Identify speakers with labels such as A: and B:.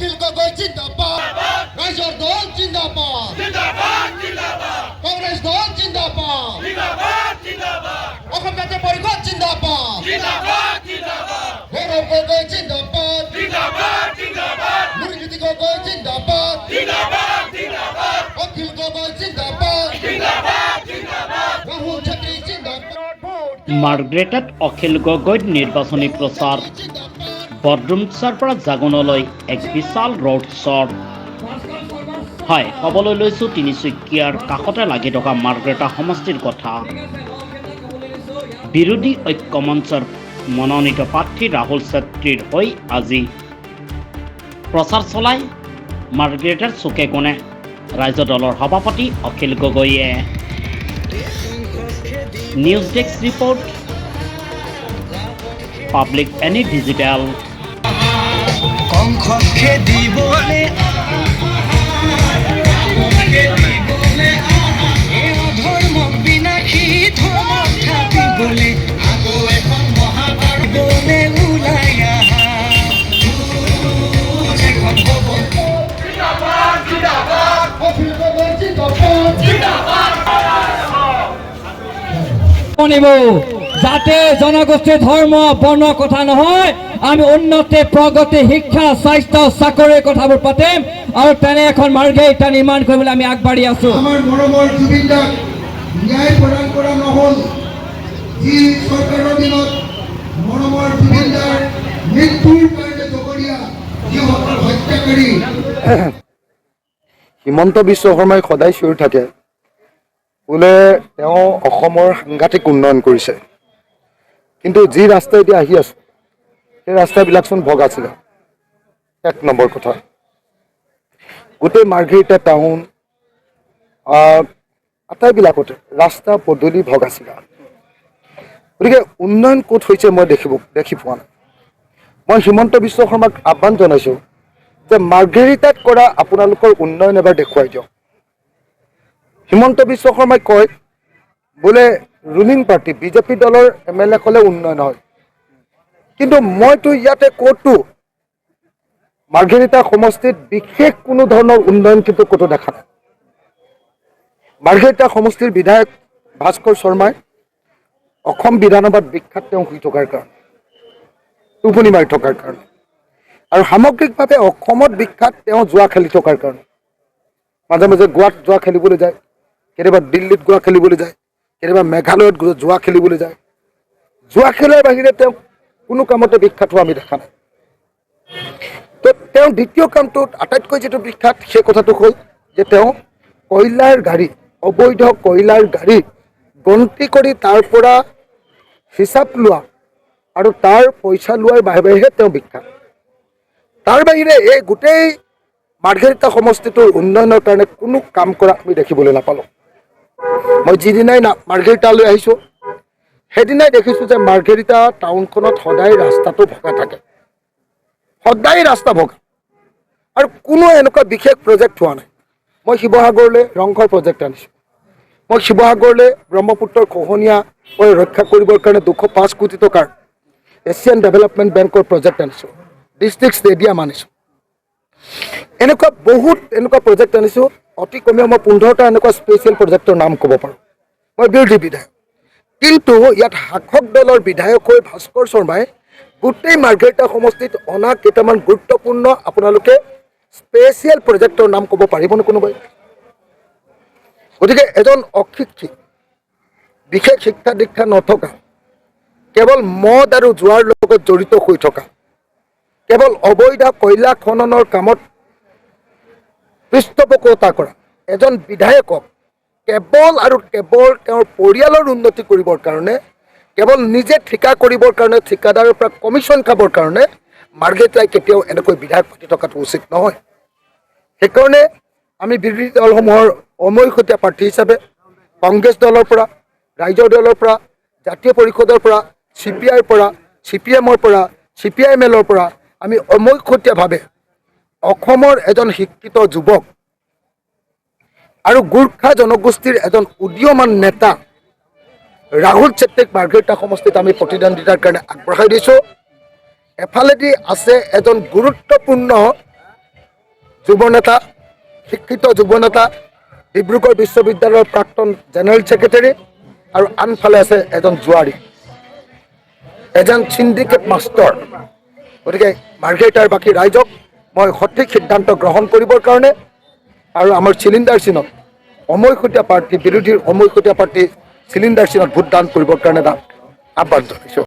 A: অখিল গগৈ জিন্দাবাদ ৰাইজৰ দল জিন্দাবাদ কংগ্ৰেছ দল জিন্দাবাদ অসম জাতীয় পৰিষদ জিন্দাবাদ গৌৰৱ গগৈ জিন্দাবাদ মুৰলীজ্যোতি গগৈ জিন্দাবাদ অখিল গগৈ জিন্দাবাদ ৰাহুল ছেত্ৰী জিন্দাবাদ
B: মাৰ্গ্ৰেটত অখিল গগৈৰ নিৰ্বাচনী প্ৰচাৰ বৰডুমচাৰ পৰা জাগোনলৈ এক বিশাল ৰোড শ্ব'ৰ হয় ক'বলৈ লৈছোঁ তিনিচুকীয়াৰ কাষতে লাগি থকা মাৰ্গ্ৰেটা সমষ্টিৰ কথা। বিৰোধী ঐক্য মঞ্চৰ মনোনীত প্ৰাৰ্থী ৰাহুল ছেত্ৰীৰ হৈ আজি প্ৰচাৰ চলাই মাৰ্গ্ৰেটাৰ চুকে কোণে ৰাজ্য দলৰ সভাপতি অখিল গগৈয়ে। News desk report public any digital.
C: যাতে জনগোষ্ঠীৰ ধৰ্ম বৰ্ণ কথা নহয়, আমি উন্নতি প্ৰগতি শিক্ষা স্বাস্থ্য চাকৰিৰ কথাবোৰ পাতিম আৰু তেনে এখন মাৰ্গেৰিটা নিৰ্মাণ কৰিবলৈ আমি আগবাঢ়ি আছো।
A: আমাৰ মৰমৰ জুবিন দাক ন্যায় প্ৰদান কৰা নহ'ল। যি চৰকাৰৰ দিনত মৰমৰ জুবিন দাৰ মৃত্যুৰ কাৰণে জগৰীয়া যিসকল হত্যাকাৰী
D: হিমন্ত বিশ্ব শৰ্মাই সদায় চিঞৰি থাকে বোলে তেওঁ অসমৰ সাংঘাতিক উন্নয়ন কৰিছে, কিন্তু যি ৰাস্তা এতিয়া আহি আছে সেই ৰাস্তাবিলাকচোন ভগা আছিলে। এক নম্বৰ কথা, গোটেই মাৰ্ঘেৰিটা টাউন আটাইবিলাকতে ৰাস্তা পদূলি ভগা ছিগা। গতিকে উন্নয়ন ক'ত হৈছে মই দেখি পোৱা নাই। মই হিমন্ত বিশ্ব শৰ্মাক আহ্বান জনাইছোঁ যে মাৰ্ঘেৰিটাত কৰা আপোনালোকৰ উন্নয়ন এবাৰ দেখুৱাই দিয়ক। হিমন্ত বিশ্ব শৰ্মাই কয় বোলে ৰুলিং পাৰ্টি বিজেপি দলৰ MLA ক'লে উন্নয়ন হয়, কিন্তু মইতো ইয়াতে ক'তো মাৰ্ঘেৰিটা সমষ্টিত বিশেষ কোনো ধৰণৰ উন্নয়ন কিন্তু ক'তো দেখা নাই। মাৰ্ঘেৰিটা সমষ্টিৰ বিধায়ক ভাস্কৰ শৰ্মাই অসম বিধানসভাত বিখ্যাত তেওঁ শুই থকাৰ কাৰণে, টোপনি মাৰি থকাৰ কাৰণে, আৰু সামগ্ৰিকভাৱে অসমত বিখ্যাত তেওঁ জুৱা খেলি থকাৰ কাৰণে। মাজে মাজে গোৱাত জুৱা খেলিবলৈ যায়, কেতিয়াবা দিল্লীত জুৱা খেলিবলৈ যায়, কেতিয়াবা মেঘালয়ত জুৱা খেলিবলৈ যায়। জুৱা খেলাৰ বাহিৰে তেওঁ কোনো কামতে বিখ্যাত হোৱা আমি দেখা নাই। তো তেওঁৰ দ্বিতীয় কামটোত আটাইতকৈ যিটো বিখ্যাত সেই কথাটো হ'ল যে তেওঁ কয়লাৰ গাড়ী, অবৈধ কয়লাৰ গাড়ী গন্তি কৰি তাৰ পৰা হিচাপ লোৱা আৰু তাৰ পইচা লোৱাৰ বাহিৰেহে তেওঁ বিখ্যাত। তাৰ বাহিৰে এই গোটেই মাৰ্ঘেৰিটা সমষ্টিটোৰ উন্নয়নৰ কাৰণে কোনো কাম কৰা আমি দেখিবলৈ নাপালোঁ। মই যিদিনাই মাৰ্ঘেৰিটালৈ আহিছোঁ সেইদিনাই দেখিছোঁ যে মাৰ্ঘেৰিটা টাউনখনত সদায় ৰাস্তাটো ভগা থাকে, সদায় ৰাস্তা ভগা, আৰু কোনো এনেকুৱা বিশেষ প্ৰজেক্ট হোৱা নাই। মই শিৱসাগৰলৈ ৰংঘৰ প্ৰজেক্ট আনিছোঁ, মই শিৱসাগৰলৈ ব্ৰহ্মপুত্ৰৰ খহনীয়া ৰক্ষা কৰিবৰ কাৰণে 205 কোটি টকাৰ এছিয়ান ডেভেলপমেণ্ট বেংকৰ প্ৰজেক্ট আনিছোঁ, ডিষ্ট্ৰিক্ট ষ্টেডিয়াম আনিছোঁ, এনেকুৱা বহুত এনেকুৱা প্ৰজেক্ট আনিছোঁ। অতি কমেও মই 15টা এনেকুৱা স্পেচিয়েল প্ৰজেক্টৰ নাম ক'ব পাৰোঁ। মই বিৰোধী বিধায়ক, কিন্তু ইয়াত শাসক দলৰ বিধায়ক হৈ ভাস্কৰ শৰ্মাই গোটেই মাৰ্ঘেৰিটা সমষ্টিত অনা কেইটামান গুৰুত্বপূৰ্ণ আপোনালোকে স্পেচিয়েল প্ৰজেক্টৰ নাম ক'ব পাৰিবনে কোনোবাই? গতিকে এজন অশিক্ষিত, বিশেষ শিক্ষা দীক্ষা নথকা, কেৱল মদ আৰু জুৱাৰ লগত জড়িত হৈ থকা, কেৱল অবৈধ কয়লা খননৰ কামত পৃষ্ঠপোষকতা কৰা এজন বিধায়কক কেৱল আৰু কেৱল তেওঁৰ পৰিয়ালৰ উন্নতি কৰিবৰ কাৰণে, কেৱল নিজে ঠিকা কৰিবৰ কাৰণে, ঠিকাদাৰৰ পৰা কমিশ্যন খাবৰ কাৰণে মাৰ্ঘেৰিটাই কেতিয়াও এনেকৈ বিধায়ক পাতি থকাটো উচিত নহয়। সেইকাৰণে আমি বিৰোধী দলসমূহৰ অমৈখতীয়া প্ৰাৰ্থী হিচাপে কংগ্ৰেছ দলৰ পৰা, ৰাইজৰ দলৰ পৰা, জাতীয় পৰিষদৰ পৰা, CPIৰ পৰা, CPMৰ পৰা, CPIMLৰ পৰা আমি অমৈখতীয়াভাৱে অসমৰ এজন শিক্ষিত যুৱক আৰু গোৰ্খা জনগোষ্ঠীৰ এজন উদীয়মান নেতা ৰাহুল ছেত্ৰীক মাৰ্ঘেৰিটা সমষ্টিত আমি প্ৰতিদ্বন্দ্বিতাৰ কাৰণে আগবঢ়াই দিছোঁ। এফালেদি আছে এজন গুৰুত্বপূৰ্ণ যুৱ নেতা, শিক্ষিত যুৱ নেতা, ডিব্ৰুগড় বিশ্ববিদ্যালয়ৰ প্ৰাক্তন জেনেৰেল ছেক্ৰেটাৰী, আৰু আনফালে আছে এজন জুৱাৰী, এজন চিণ্ডিকেট মাষ্টৰ। গতিকে মাৰ্ঘেৰিটাৰ বাকী ৰাইজক মই সঠিক সিদ্ধান্ত গ্ৰহণ কৰিবৰ কাৰণে আৰু আমাৰ চিলিণ্ডাৰ চিনত অমৈখুটীয়া প্ৰাৰ্থী, বিৰোধীৰ অমৈখুটীয়া প্ৰাৰ্থী চিলিণ্ডাৰ চিনত ভোটদান কৰিবৰ কাৰণে আহ্বান জনাইছোঁ।